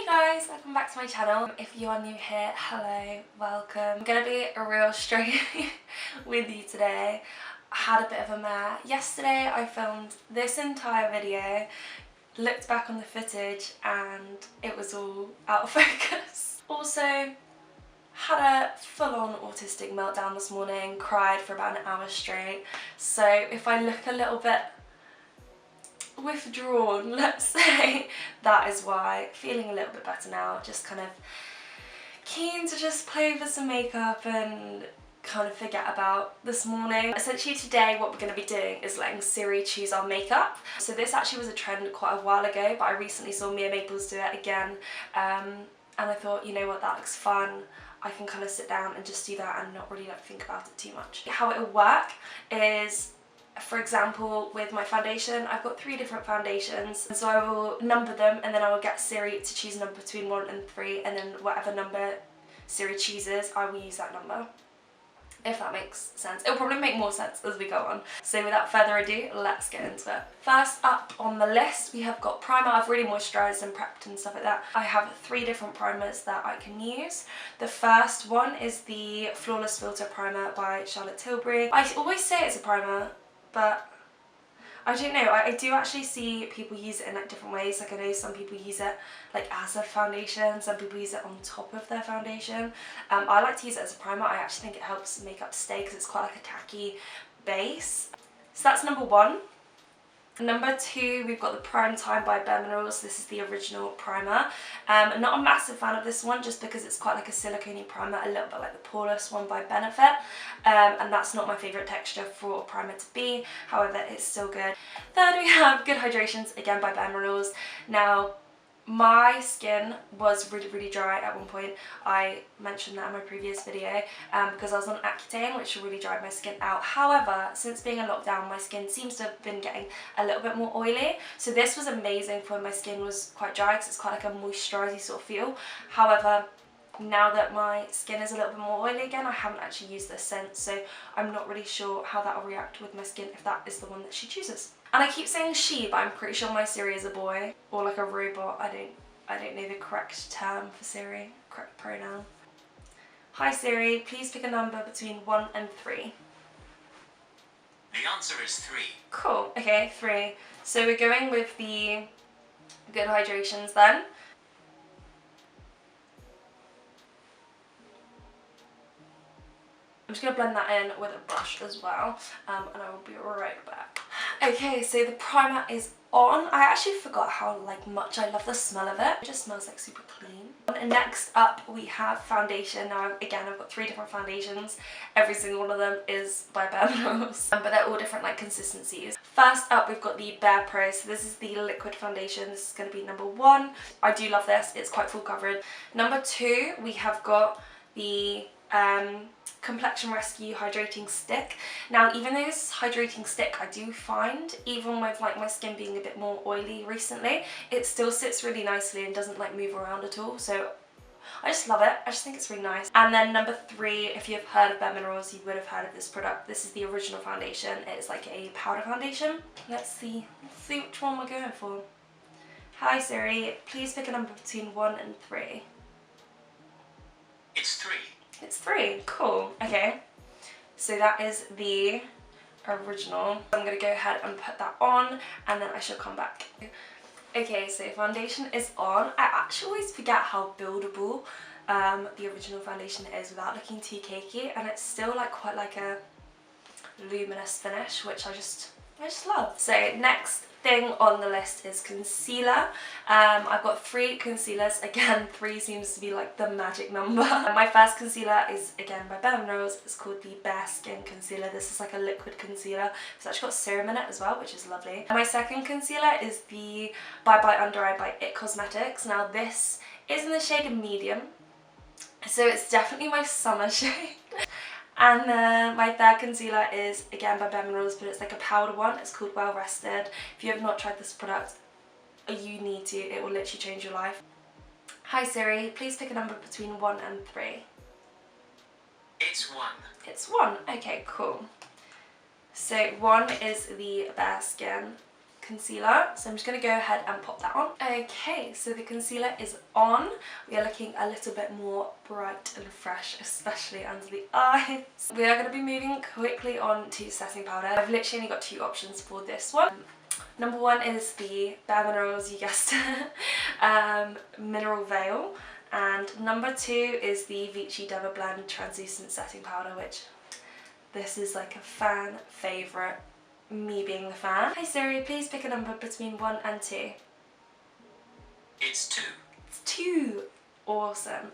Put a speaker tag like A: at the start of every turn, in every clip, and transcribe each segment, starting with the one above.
A: Hey guys, welcome back to my channel. If you are new here, hello, welcome. I'm gonna be real straight with you today. I had a bit of a mare. Yesterday I filmed this entire video, looked back on the footage and it was all out of focus. Also, had a full-on autistic meltdown this morning, cried for about an hour straight. So if I look a little bit withdrawn, let's say, that is why. Feeling a little bit better now, just kind of keen to just play with some makeup and kind of forget about this morning. Essentially today what we're going to be doing is letting Siri choose our makeup. So this actually was a trend quite a while ago, but I recently saw Mia Maples do it again, and I thought, you know what, that looks fun. I can kind of sit down and just do that and not really like think about it too much. How it will work is, for example, with my foundation, I've got 3 different foundations, and so I will number them and then I will get Siri to choose a number between 1 and 3, and then whatever number Siri chooses, I will use that number. If that makes sense. It'll probably make more sense as we go on. So without further ado, let's get into it. First up on the list, we have got primer. I've really moisturised and prepped and stuff like that. I have 3 different primers that I can use. The first one is the Flawless Filter Primer by Charlotte Tilbury. I always say it's a primer, but I don't know, I do actually see people use it in like different ways. Like I know some people use it like as a foundation, some people use it on top of their foundation. I like to use it as a primer. I actually think it helps makeup stay because it's quite like a tacky base. So that's number 1. Number 2, we've got the Prime Time by BareMinerals. This is the original primer. I'm not a massive fan of this one just because it's quite like a silicone primer, a little bit like the poreless one by Benefit, and that's not my favourite texture for a primer to be. However, it's still good. Third, we have Good Hydrations, again by BareMinerals. Now, my skin was really dry at one point. I mentioned that in my previous video because I was on Accutane, which really dried my skin out. However, since being in lockdown, my skin seems to have been getting a little bit more oily. So this was amazing for when my skin was quite dry because it's quite like a moisturising sort of feel. However, now that my skin is a little bit more oily again, I haven't actually used this since, so I'm not really sure how that will react with my skin if that is the one that she chooses. And I keep saying she, but I'm pretty sure my Siri is a boy or like a robot. I don't know the correct term for Siri, correct pronoun. Hi Siri, please pick a number between 1 and 3.
B: The answer is 3.
A: Cool, okay, 3. So we're going with the Good Hydrations then. I'm just going to blend that in with a brush as well, and I will be right back. Okay, so the primer is on. I actually forgot how much I love the smell of it. It just smells like super clean. And next up we have foundation. Now again, I've got 3 different foundations. Every single one of them is by BareMinerals, but they're all different consistencies. First up we've got the Bare Pro. So this is the liquid foundation. This is going to be number 1. I do love this. It's quite full coverage. Number 2 we have got the Complexion Rescue Hydrating Stick. Now even though this hydrating stick, I do find, even with my skin being a bit more oily recently, it still sits really nicely and doesn't move around at all. So I just love it. I just think it's really nice. And then number 3, if you've heard of BareMinerals, you would have heard of this product. This is the original foundation. It's like a powder foundation. Let's see which one we're going for. Hi Siri, please pick a number between 1 and 3.
B: It's 3.
A: It's 3, cool. Okay, so that is the original. I'm going to go ahead and put that on and then I shall come back. Okay, so foundation is on. I actually always forget how buildable the original foundation is without looking too cakey, and it's still quite like a luminous finish, which I just love. So next thing on the list is concealer. I've got 3 concealers. Again, 3 seems to be the magic number. My first concealer is again by BareMinerals. It's called the Bareskin concealer. This is like a liquid concealer. It's actually got serum in it as well, which is lovely. And my second concealer is the Bye Bye Under Eye by It Cosmetics. Now this is in the shade medium, so it's definitely my summer shade. And then my third concealer is again by BareMinerals, but it's like a powder one. It's called Well Rested. If you have not tried this product, you need to. It will literally change your life. Hi Siri, please pick a number between 1 and 3.
B: It's 1.
A: It's 1. Okay, cool. So 1 is the Bareskin concealer, so I'm just going to go ahead and pop that on. Okay, so the concealer is on. We are looking a little bit more bright and fresh, especially under the eyes. We are going to be moving quickly on to setting powder. I've literally only got two options for this one. Number one is the BareMinerals, you guessed it, Mineral Veil, and number two is the Vichy Dermablend Translucent Setting Powder, which this is like a fan favourite, me being the fan. Hi Siri, please pick a number between 1 and 2.
B: It's 2.
A: It's 2. Awesome.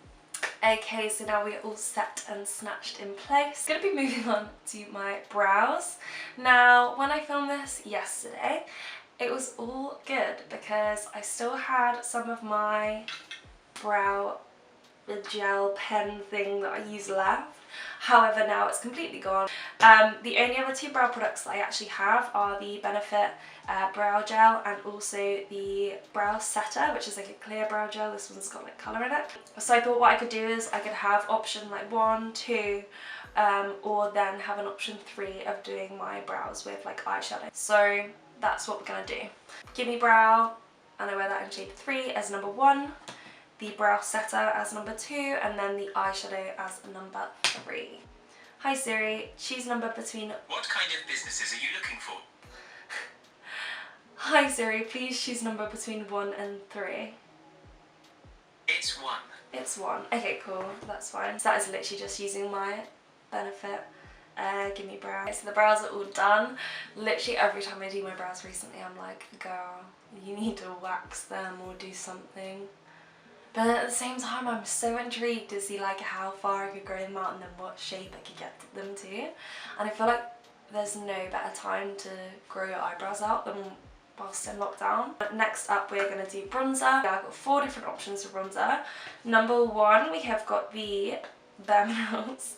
A: Okay, so now we're all set and snatched in place. I'm going to be moving on to my brows. Now, when I filmed this yesterday, it was all good because I still had some of my brow gel pen thing that I use left. However, now it's completely gone. The only other two brow products that I actually have are the Benefit brow gel and also the brow setter, which is like a clear brow gel. This one's got like colour in it. So I thought what I could do is I could have option like 1, 2, or then have an option 3 of doing my brows with like eyeshadow. So that's what we're gonna do. Gimme brow, and I wear that in shade 3 as number 1. The brow setter as number 2, and then the eyeshadow as number 3. Hi Siri, choose number between...
B: What kind of businesses are you looking for?
A: Hi Siri, please choose number between 1 and 3.
B: It's 1.
A: It's 1. Okay, cool, that's fine. So that is literally just using my Benefit Gimme brow. Okay, so the brows are all done. Literally every time I do my brows recently, I'm like, girl, you need to wax them or do something. But at the same time, I'm so intrigued to see like how far I could grow them out and then what shape I could get them to. And I feel like there's no better time to grow your eyebrows out than whilst in lockdown. But next up, we're going to do bronzer. I've got 4 different options for bronzer. Number 1, we have got the BareMinerals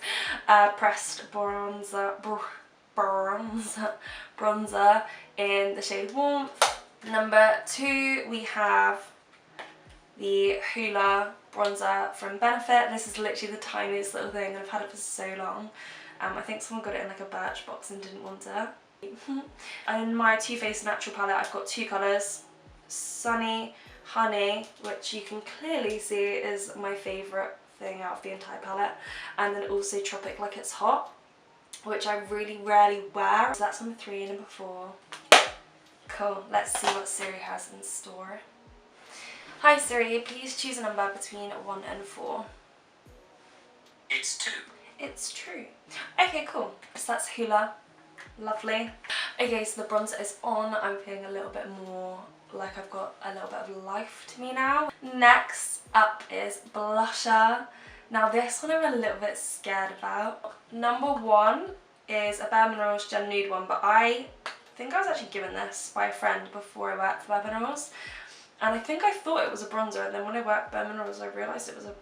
A: pressed bronzer in the shade Warmth. Number 2, we have the Hoola bronzer from Benefit. This is literally the tiniest little thing and I've had it for so long. I think someone got it in like a birch box and didn't want it. And in my Too Faced Natural palette, I've got 2 colours. Sunny Honey, which you can clearly see is my favourite thing out of the entire palette. And then also Tropic Like It's Hot, which I really rarely wear. So that's number 3 and number 4. Cool, let's see what Siri has in store. Hi Siri, please choose a number between 1 and 4.
B: It's 2.
A: It's true. Okay, cool. So that's Hoola. Lovely. Okay, so the bronzer is on. I'm feeling a little bit more like I've got a little bit of life to me now. Next up is blusher. Now this one I'm a little bit scared about. Number 1 is a BareMinerals Gen nude one, but I think I was actually given this by a friend before I worked for BareMinerals. And I think I thought it was a bronzer, and then when I worked at BareMinerals I realised it was a...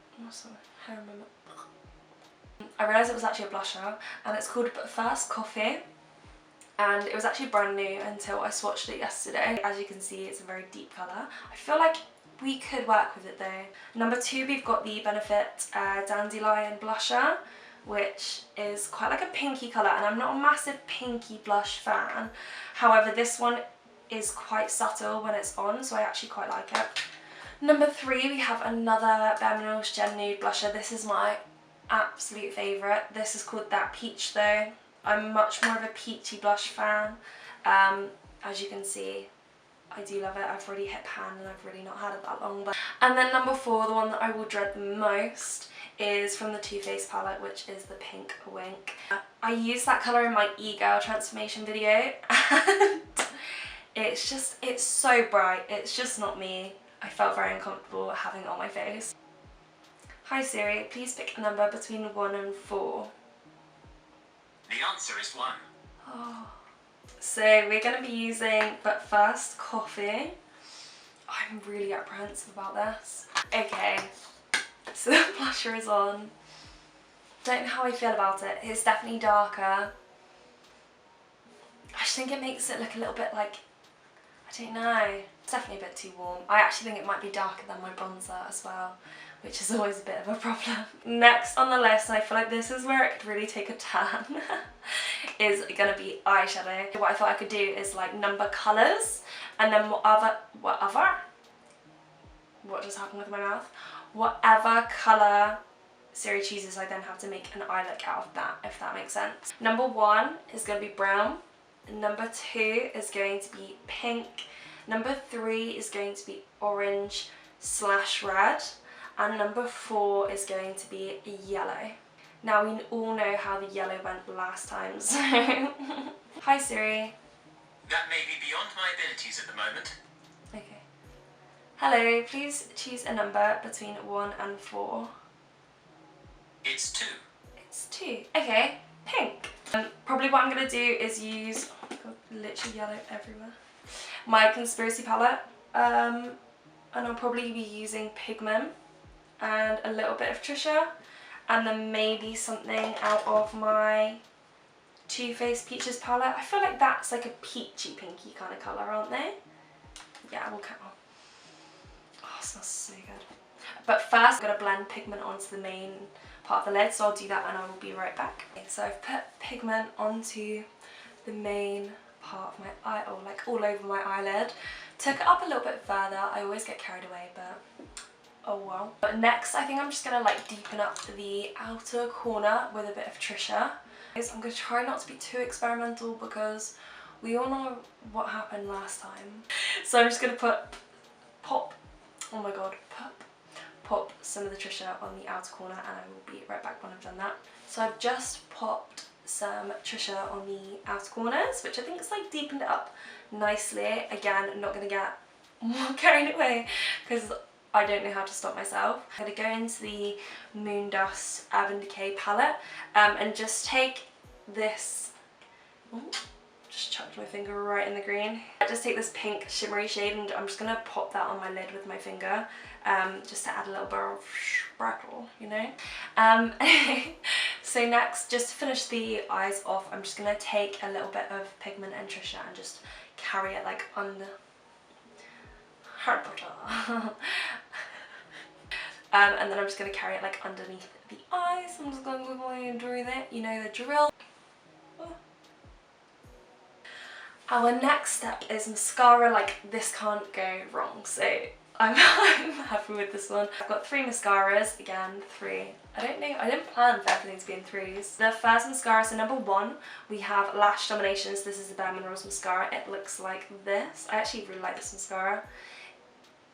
A: I realised it was actually a blusher, and it's called First Coffee. And it was actually brand new until I swatched it yesterday. As you can see, it's a very deep colour. I feel like we could work with it though. Number 2, we've got the Benefit Dandelion Blusher, which is quite like a pinky colour, and I'm not a massive pinky blush fan. However, this one is quite subtle when it's on, so I actually quite like it. Number 3, we have another BareMinerals Gen Nude blusher. This is my absolute favourite. This is called That Peach though. I'm much more of a peachy blush fan. As you can see, I do love it. I've already hit pan and I've really not had it that long. And then number 4, the one that I will dread the most, is from the Too Faced palette, which is the Pink Wink. I used that colour in my e-girl transformation video and it's so bright, it's just not me. I felt very uncomfortable having it on my face. Hi Siri, please pick a number between 1 and 4.
B: The answer is 1.
A: Oh. So we're going to be using But First Coffee. I'm really apprehensive about this. Okay, so the blusher is on. Don't know how I feel about it. It's definitely darker. I just think it makes it look a little bit like, I don't know. It's definitely a bit too warm. I actually think it might be darker than my bronzer as well, which is always a bit of a problem. Next on the list, and I feel like this is where it could really take a turn, is gonna be eyeshadow. What I thought I could do is like number colours, and then what just happened with my mouth? Whatever colour SIRI chooses, I then have to make an eye look out of that, if that makes sense. Number 1 is going to be brown. Number 2 is going to be pink. Number 3 is going to be orange/red. And number 4 is going to be yellow. Now we all know how the yellow went last time, so... Hi SIRI.
B: That may be beyond my abilities at the moment.
A: Okay. Hello, please choose a number between 1 and 4.
B: It's 2.
A: It's 2. Okay, pink. Probably what I'm going to do is use, oh my god, literally yellow everywhere, my conspiracy palette. And I'll probably be using pigment and a little bit of Trisha, and then maybe something out of my Too Faced Peaches palette. I feel like that's like a peachy pinky kind of colour, aren't they? Yeah, we'll count on. Oh, it smells so good. But first I'm going to blend pigment onto the main part of the lid, so I'll do that and I will be right back. Okay, so I've put pigment onto the main part of my eye, or like all over my eyelid. Took it up a little bit further. I always get carried away, but oh well. But next I think I'm just gonna like deepen up the outer corner with a bit of Trisha. I'm gonna try not to be too experimental because we all know what happened last time. So I'm just gonna pop some of the Trisha on the outer corner, and I will be right back when I've done that. So I've just popped some Trisha on the outer corners, which I think is like deepened it up nicely. Again, I'm not going to get more carried away because I don't know how to stop myself. I'm going to go into the Moondust Urban Decay palette and just take this, just chucked my finger right in the green. I just take this pink shimmery shade and I'm just going to pop that on my lid with my finger. Just to add a little bit of sparkle, you know. So next, just to finish the eyes off, I'm just going to take a little bit of pigment and Trisha and just carry it like under Harry Potter. And then I'm just going to carry it like underneath the eyes. I'm just going to quickly do that, you know the drill. Our next step is mascara. Like, this can't go wrong, so I'm happy with this one. I've got 3 mascaras, again 3. I don't know, I didn't plan for everything to be in 3s. The first mascara, so number 1, we have Lash Dominations. This is the BareMinerals mascara. It looks like this. I actually really like this mascara.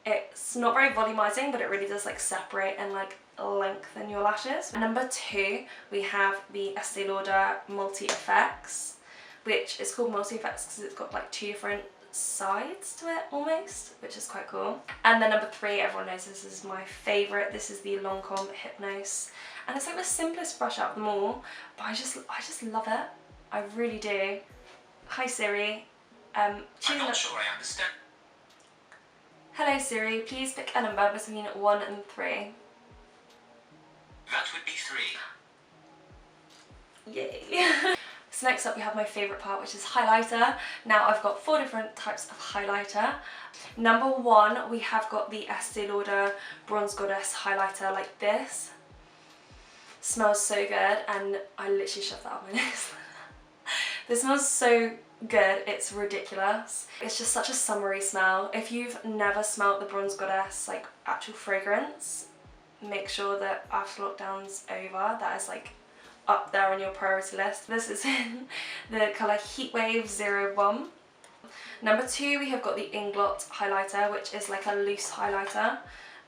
A: It's not very volumizing, but it really does like separate and like lengthen your lashes. Number 2, we have the Estee Lauder Multi Effects, which is called Multi Effects because it's got like 2 different sides to it almost, which is quite cool. And then number 3, everyone knows this is my favourite. This is the Lancome Hypnose, and it's like the simplest brush out of them all, but I just love it. I really do. Hi SIRI.
B: I'm not sure I understand.
A: Hello SIRI, please pick a number between 1 and 3.
B: That would be 3.
A: Yay. So next up we have my favourite part, which is highlighter. Now I've got 4 different types of highlighter. Number 1, we have got the Estee Lauder Bronze Goddess highlighter like this. Smells so good, and I literally shoved that up my nose. This smells so good, it's ridiculous. It's just such a summery smell. If you've never smelled the Bronze Goddess like actual fragrance, make sure that after lockdown's over, that is like up there on your priority list. This is in the colour Heatwave 01. Number 2, we have got the Inglot highlighter, which is like a loose highlighter.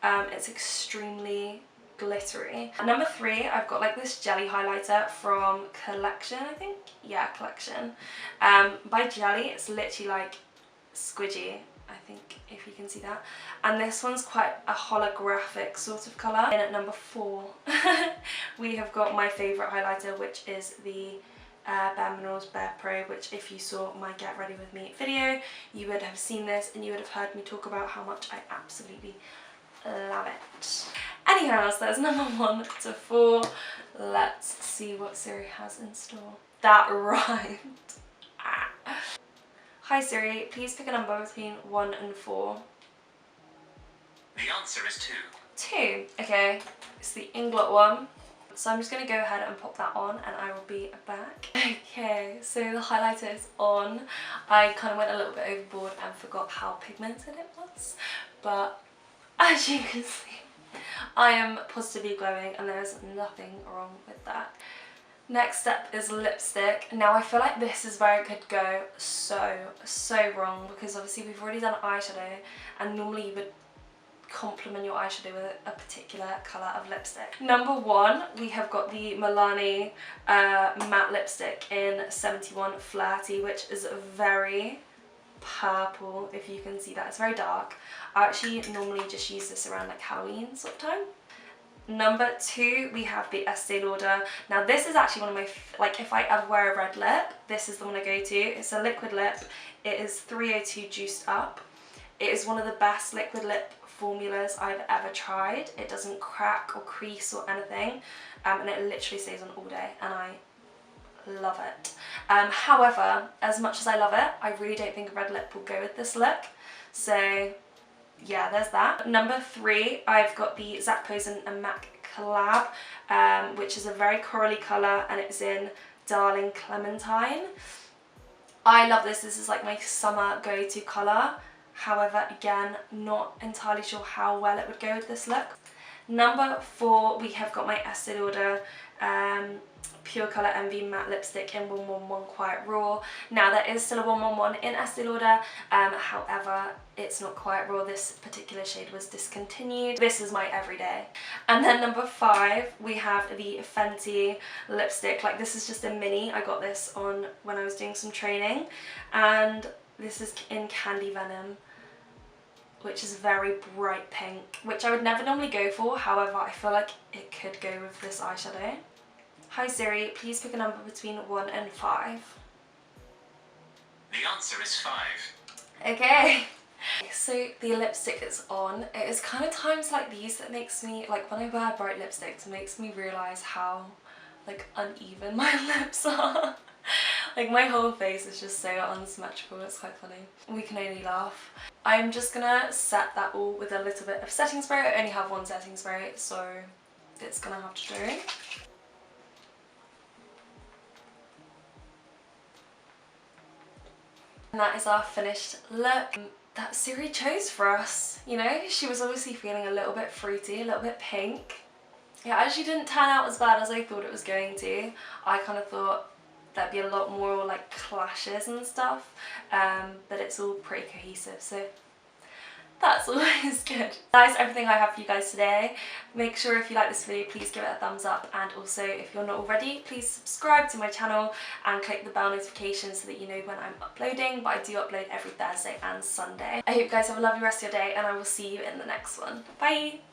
A: It's extremely glittery. Number 3, I've got like this jelly highlighter from Collection, I think. Yeah, Collection. By Jelly, it's literally like squidgy, I think, if you can see that. And this one's quite a holographic sort of colour. And at number 4, we have got my favourite highlighter, which is the BareMinerals Bare Pro, which if you saw my Get Ready With Me video, you would have seen this and you would have heard me talk about how much I absolutely love it. Anyhow, so that's number 1 to 4. Let's see what SIRI has in store. That rhymed. Hi Siri, please pick a number between 1 and 4.
B: The answer is 2.
A: 2. Okay, it's the Inglot one. So I'm just going to go ahead and pop that on and I will be back. Okay, so the highlighter is on. I kind of went a little bit overboard and forgot how pigmented it was. But as you can see, I am positively glowing and there's nothing wrong with that. Next step is lipstick. Now I feel like this is where it could go so wrong, because obviously we've already done eyeshadow and normally you would complement your eyeshadow with a particular colour of lipstick. Number 1, we have got the Milani matte lipstick in 71 Flirty, which is very purple, if you can see that. It's very dark. I actually normally just use this around like Halloween sort of time. Number 2, we have the Estee Lauder. Now this is actually one of my, like if I ever wear a red lip, this is the one I go to. It's a liquid lip. It is 302 juiced up. It is one of the best liquid lip formulas I've ever tried. It doesn't crack or crease or anything, and it literally stays on all day, and I love it. However, as much as I love it, I really don't think a red lip will go with this look. So yeah, there's that. Number 3, I've got the Zac Posen and MAC collab, which is a very corally colour, and it's in Darling Clementine. I love this. This is like my summer go-to colour. However, again, not entirely sure how well it would go with this look. Number 4, we have got my Estee Lauder Pure Colour Envy Matte Lipstick in 111 Quiet Raw. Now there is still a 111 in Estee Lauder, however, it's not Quiet Raw. This particular shade was discontinued. This is my everyday. And then number 5, we have the Fenty lipstick. Like, this is just a mini. I got this on when I was doing some training, and this is in Candy Venom, which is very bright pink, which I would never normally go for. However, I feel like it could go with this eyeshadow. Hi Siri, please pick a number between 1 and 5.
B: The answer is 5.
A: Okay. So the lipstick is on. It is kind of times like these that makes me, like when I wear bright lipsticks, it makes me realise how like uneven my lips are. Like my whole face is just so unsymmetrical, it's quite funny. We can only laugh. I'm just gonna set that all with a little bit of setting spray. I only have one setting spray, so it's gonna have to do. And that is our finished look that Siri chose for us. You know, she was obviously feeling a little bit fruity, a little bit pink. It actually didn't turn out as bad as I thought it was going to. I kind of thought there'd be a lot more like clashes and stuff, but it's all pretty cohesive, so that's always good. That is everything I have for you guys today. Make sure if you like this video, please give it a thumbs up, and also if you're not already, please subscribe to my channel and click the bell notification so that you know when I'm uploading. But I do upload every Thursday and Sunday. I hope you guys have a lovely rest of your day, and I will see you in the next one. Bye!